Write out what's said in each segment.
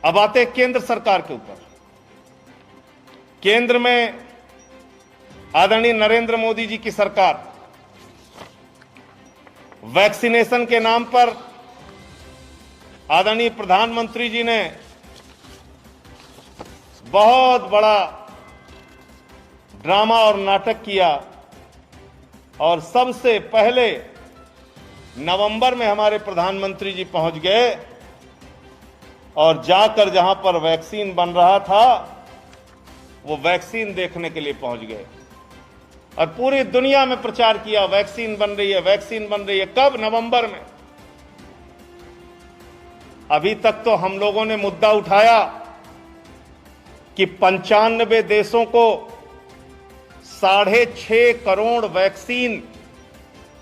अब आते हैं केंद्र सरकार के ऊपर। केंद्र में आदरणीय नरेंद्र मोदी जी की सरकार वैक्सीनेशन के नाम पर आदरणीय प्रधानमंत्री जी ने बहुत बड़ा ड्रामा और नाटक किया और सबसे पहले नवंबर में हमारे प्रधानमंत्री जी पहुंच गए और जाकर जहां पर वैक्सीन बन रहा था वो वैक्सीन देखने के लिए पहुंच गए और पूरी दुनिया में प्रचार किया, वैक्सीन बन रही है, वैक्सीन बन रही है। कब? नवंबर में। अभी तक तो हम लोगों ने मुद्दा उठाया कि 95 देशों को 6.5 करोड़ वैक्सीन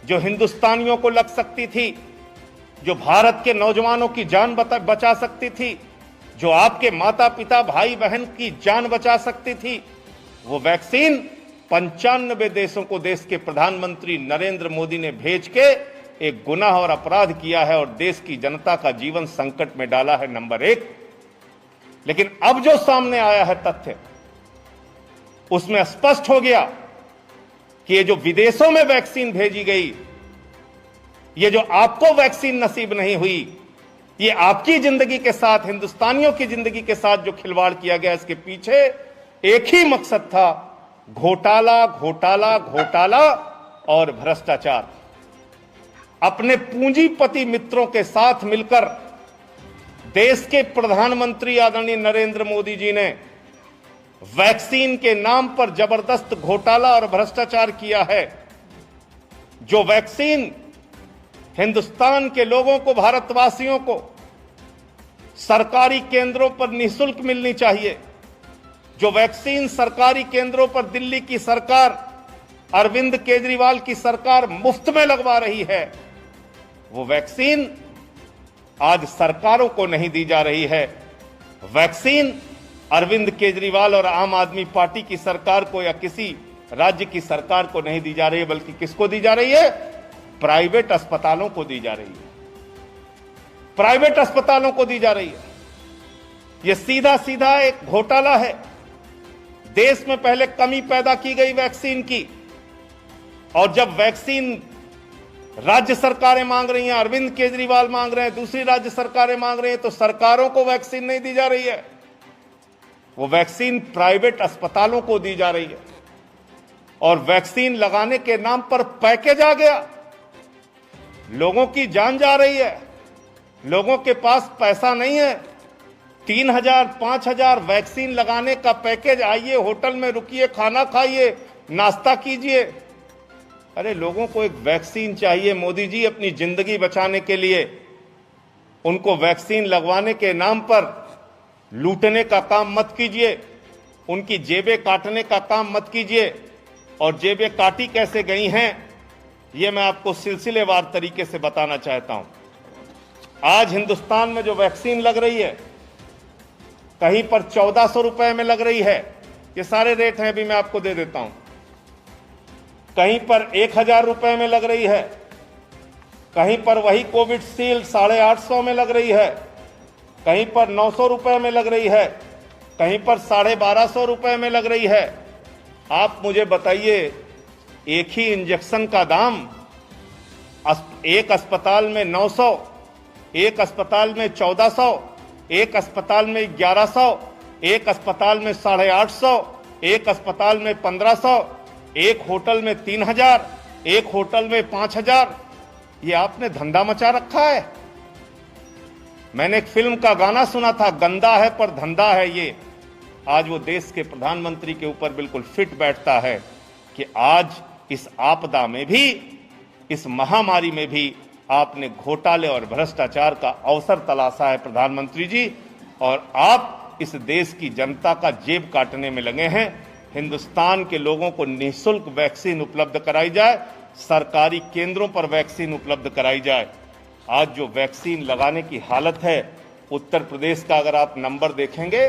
जो हिंदुस्तानियों को लग सकती थी, जो भारत के नौजवानों की जान बचा सकती थी, जो आपके माता पिता भाई बहन की जान बचा सकती थी, वो वैक्सीन 95 देशों को देश के प्रधानमंत्री नरेंद्र मोदी ने भेज के एक गुनाह और अपराध किया है और देश की जनता का जीवन संकट में डाला है, नंबर 1। लेकिन अब जो सामने आया है तथ्य, उसमें स्पष्ट हो गया कि ये जो विदेशों में वैक्सीन भेजी गई, ये जो आपको वैक्सीन नसीब नहीं हुई, ये आपकी जिंदगी के साथ, हिंदुस्तानियों की जिंदगी के साथ जो खिलवाड़ किया गया, इसके पीछे एक ही मकसद था, घोटाला घोटाला घोटाला और भ्रष्टाचार। अपने पूंजीपति मित्रों के साथ मिलकर देश के प्रधानमंत्री आदरणीय नरेंद्र मोदी जी ने वैक्सीन के नाम पर जबरदस्त घोटाला और भ्रष्टाचार किया है। जो वैक्सीन हिंदुस्तान के लोगों को, भारतवासियों को सरकारी केंद्रों पर निःशुल्क मिलनी चाहिए, जो वैक्सीन सरकारी केंद्रों पर दिल्ली की सरकार, अरविंद केजरीवाल की सरकार मुफ्त में लगवा रही है, वो वैक्सीन आज सरकारों को नहीं दी जा रही है। वैक्सीन अरविंद केजरीवाल और आम आदमी पार्टी की सरकार को या किसी राज्य की सरकार को नहीं दी जा रही है, बल्कि किसको दी जा रही है? प्राइवेट अस्पतालों को दी जा रही है। प्राइवेट अस्पतालों को दी जा रही है। यह सीधा सीधा एक घोटाला है। देश में पहले कमी पैदा की गई वैक्सीन की, और जब वैक्सीन राज्य सरकारें मांग रही हैं, अरविंद केजरीवाल मांग रहे हैं, दूसरी राज्य सरकारें मांग रही हैं, तो सरकारों को वैक्सीन नहीं दी जा रही है, वो वैक्सीन प्राइवेट अस्पतालों को दी जा रही है। और वैक्सीन लगाने के नाम पर पैकेज आ गया, लोगों की जान जा रही है, लोगों के पास पैसा नहीं है। 3,000 5,000 वैक्सीन लगाने का पैकेज, आइए होटल में रुकिए, खाना खाइए, नाश्ता कीजिए। अरे लोगों को एक वैक्सीन चाहिए मोदी जी अपनी जिंदगी बचाने के लिए। उनको वैक्सीन लगवाने के नाम पर लूटने का काम मत कीजिए, उनकी जेबें काटने का काम मत कीजिए। और जेबें काटी कैसे गई हैं, ये मैं आपको सिलसिलेवार तरीके से बताना चाहता हूं। आज हिंदुस्तान में जो वैक्सीन लग रही है, कहीं पर 1400 रुपए में लग रही है, ये सारे रेट हैं, अभी मैं आपको दे देता हूं। कहीं पर 1000 रुपए में लग रही है, कहीं पर वही कोविड शील्ड 850 में लग रही है, कहीं पर 900 रुपए में लग रही है, कहीं पर 1250 रुपए में लग रही है। आप मुझे बताइए, एक ही इंजेक्शन का दाम एक अस्पताल में 900, एक अस्पताल में 1400, एक अस्पताल में 1100, एक अस्पताल में 850, एक अस्पताल में 1500, एक होटल में 3000, एक होटल में 5000। ये आपने धंधा मचा रखा है। मैंने एक फिल्म का गाना सुना था, गंदा है पर धंधा है ये। आज वो देश के प्रधानमंत्री के ऊपर बिल्कुल फिट बैठता है कि आज इस आपदा में भी, इस महामारी में भी आपने घोटाले और भ्रष्टाचार का अवसर तलाशा है प्रधानमंत्री जी, और आप इस देश की जनता का जेब काटने में लगे हैं। हिंदुस्तान के लोगों को निःशुल्क वैक्सीन उपलब्ध कराई जाए, सरकारी केंद्रों पर वैक्सीन उपलब्ध कराई जाए। आज जो वैक्सीन लगाने की हालत है उत्तर प्रदेश का, अगर आप नंबर देखेंगे